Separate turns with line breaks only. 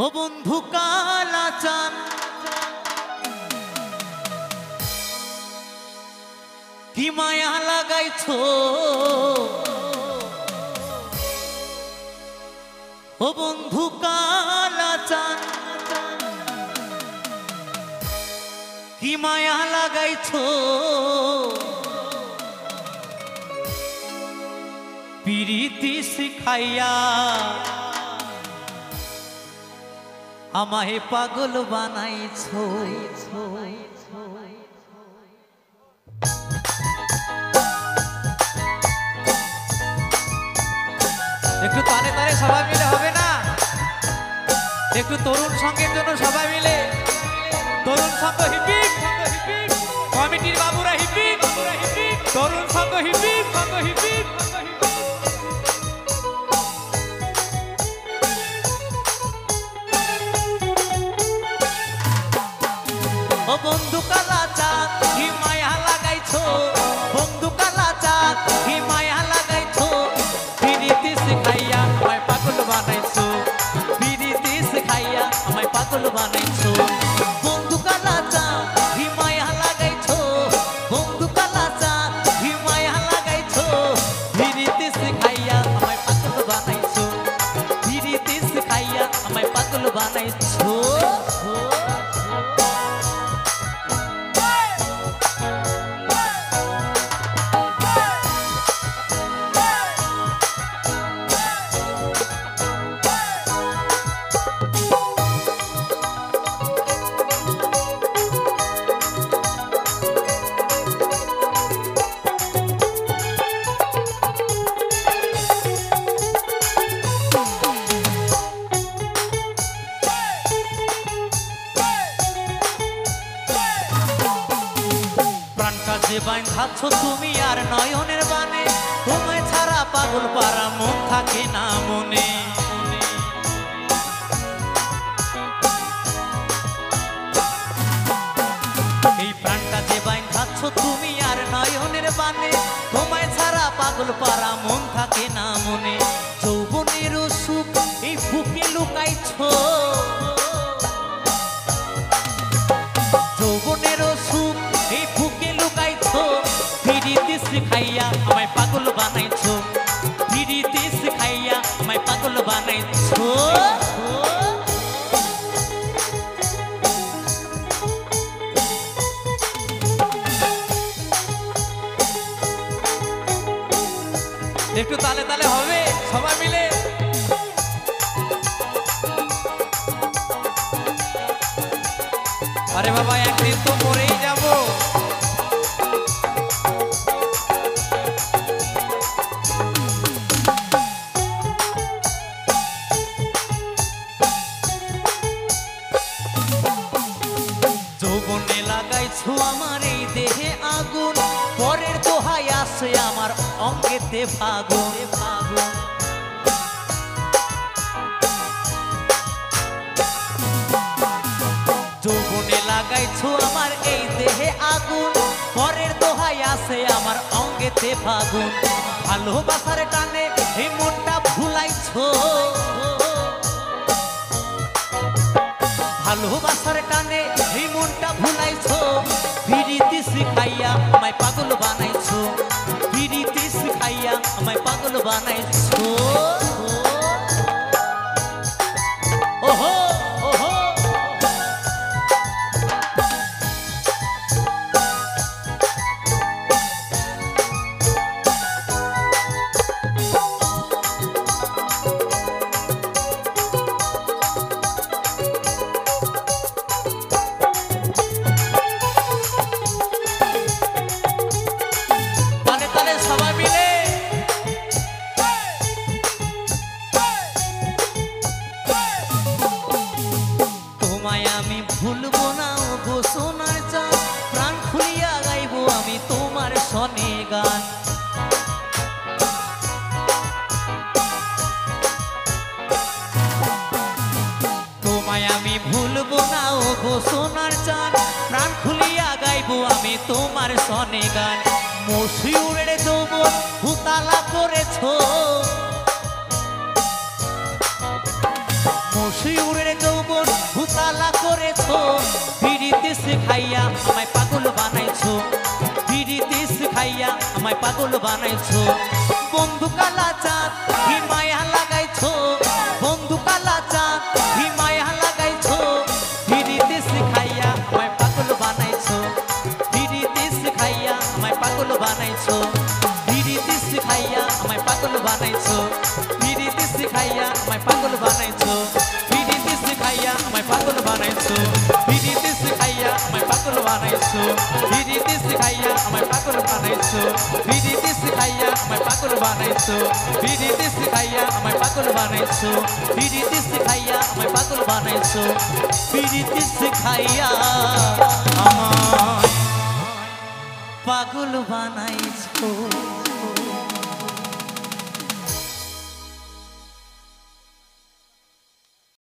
ও বন্ধু কালা চান কি মায়া লাগাইছো, ও বন্ধু কালা চান কি মায়া লাগাইছো, পিরিতি শিখাইয়া আমায় পাগল বানাইছো। একটু তালে তালে সবাই মিলে হবে না? একটু তরুণ সঙ্গের জন্য সবাই মিলে তরুণ সঙ্গ হিপি কমিটির বাবুরা হিপি তরুণ সঙ্গ হিপি ও বন্ধু কালা চাঁদ কি মায়া লাগাইছো, বন্ধু কালা চাঁদ কি মায়া লাগাইছো, পিরিতি শিখাইয়া আমায় পাগল বানাইছো, পিরিতি শিখাইয়া আমায় পাগল বানাইছো। বন্ধু কালা চাঁদ কি মায়া লাগাইছো, বন্ধু কালা চাঁদ কি মায়া লাগাইছো, পিরিতি শিখাইয়া আমায় পাগল বানাইছো, পিরিতি শিখাইয়া আমায় পাগল বানাইছো। যে বাঁধাচ্ছ তুমি আর নয়নের বানে, তোমায় ছাড়া পাগল পারা মন থাকে না মনে। এই প্রাণটা যে বাঁধাচ্ছ তুমি আর নয়নের বানে, তোমায় ছাড়া পাগল পারা মন থাকে না মনে। যৌবনের সুখ এই বুকে লুকাইছো, যৌবনের সুখ এই বুকে লুকাইছো, পিরিতি শিখাইয়া আমায় পাগল বানাইছো, পিরিতি শিখাইয়া আমায় পাগল বানাইছো। একটু তালে তালে হবে সবাই মিলে। আরে বাবা একদিন তো মরেই যাবো। যৌবনে লাগাইছো আমার এই দেহে আগুন, পরের দোহাই আসে আমার অঙ্গেতে ফাগুন। যৌবনে লাগাইছো আমার এই দেহে আগুন, পরের দোহাই আসে আমার অঙ্গেতে ফাগুন। ভালোবাসার টানে এই মনটা ভুলাইছো, ভালোবাসার টানে এই মনটা ভুলাইছো, পিরিতি শিখাইয়া আমায় পাগল বানাইছো, পিরিতি শিখাইয়া আমায় পাগল বানাইছো। ওহো ওহো আমি ভুলবো না গো সোনার চাঁদ, প্রাণ খুলিয়া গাইবো আমি তোমার সনে গান। তোমায় আমি ভুলবো না গো সোনার চাঁদ, প্রাণ খুলিয়া গাইবো আমি তোমার সনে গান। মশিউরের যৌবন হুতালা করেছো, মশিউরের লাগাইছো বিড়িতে শিখাইয়া আমায় পাগল বানাইছো বিড়িতে শিখাইয়া আমায় পাগল বানাইছো বন্ধু কালা চাঁদ কি মায়া লাগাইছো বন্ধু কালা চাঁদ কি মায়া লাগাইছো বিড়িতে শিখাইয়া আমায় পাগল বানাইছো বিড়িতে শিখাইয়া আমায় পাগল বানাইছো বিড়িতে শিখাইয়া আমায় পাগল বানাইছো বিড়িতে শিখাইয়া আমায় পাগল বানাইছো বিড়িতে শিখাইয়া আমায় পাগল বানাইছো বিড়িতে শিখাইয়া আমায় পাগল বানাইছো বিড়িতে শিখাইয়া আমায় পাগল বানাইছো বিড়িতে শিখাইয়া আমায় পাগল বানাইছো বিড়িতে শিখাইয়া আমায় পাগল বানাইছো বিড়িতে শিখাইয়া আমায় পাগল বানাইছো বিড়িতে শিখাইয়া আমায় পাগল বানাইছো।